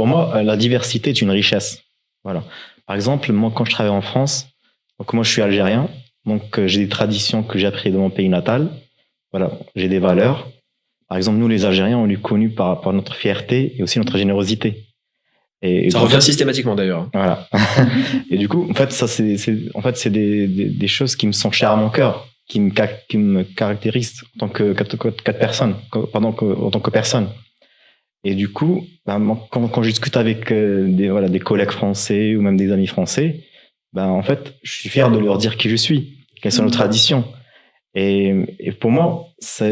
Pour moi, la diversité est une richesse. Voilà. Par exemple, moi, quand je travaille en France, donc moi, je suis algérien, donc j'ai des traditions que j'ai apprises de mon pays natal. Voilà, j'ai des valeurs. Par exemple, nous, les Algériens, on est connus par notre fierté et aussi notre générosité. Ça revient systématiquement d'ailleurs. Voilà. Et du coup, en fait, ça, c'est des choses qui me sont chères à mon cœur, qui me caractérisent en tant que personne, en tant que personne. Et du coup, quand je discute avec des collègues français ou même des amis français, en fait, je suis fier de leur dire qui je suis, quelles sont nos traditions. Et pour moi, ça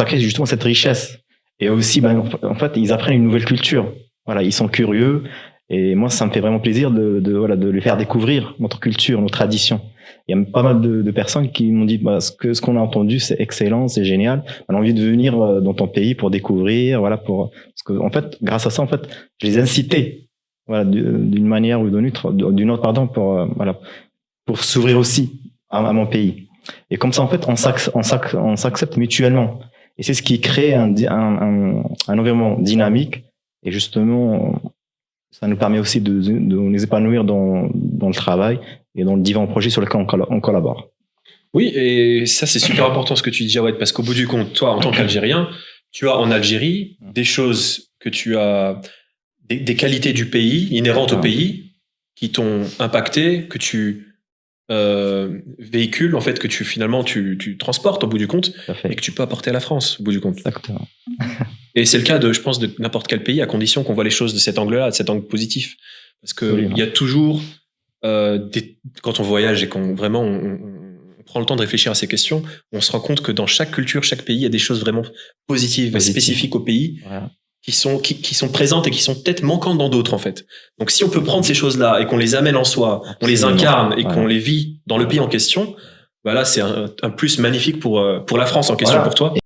crée justement cette richesse. Et aussi, en fait, ils apprennent une nouvelle culture. Voilà, ils sont curieux. Et moi, ça me fait vraiment plaisir de les faire découvrir notre culture, nos traditions. Il y a pas mal de personnes qui m'ont dit ce qu'on a entendu, c'est excellent, c'est génial. On a envie de venir dans ton pays pour découvrir, voilà, parce que en fait, grâce à ça, en fait, je les incitais, voilà, d'une manière ou d'une autre, pardon, pour s'ouvrir aussi à mon pays. Et comme ça, en fait, on s'accepte mutuellement. Et c'est ce qui crée un environnement dynamique. Et justement, ça nous permet aussi de nous épanouir dans le travail et dans le divers projets sur lesquels on collabore. Oui, et ça, c'est super important ce que tu dis, Jawed, parce qu'au bout du compte, toi, en tant qu'Algérien, tu as en Algérie des choses que tu as, des qualités du pays, inhérentes au pays, qui t'ont impacté, que tu véhicules, en fait, que tu transportes au bout du compte, et que tu peux apporter à la France au bout du compte. Exactement. Et c'est le cas je pense, de n'importe quel pays, à condition qu'on voit les choses de cet angle-là, de cet angle positif. Parce que il y a toujours, quand on voyage et qu'on vraiment, on prend le temps de réfléchir à ces questions, on se rend compte que dans chaque culture, chaque pays, il y a des choses vraiment positives et spécifiques au pays, voilà, qui sont présentes et qui sont peut-être manquantes dans d'autres, en fait. Donc, si on peut prendre ces choses-là et qu'on les amène en soi, on les incarne et qu'on les vit dans le pays en question, là, c'est un plus magnifique pour la France en question, pour toi.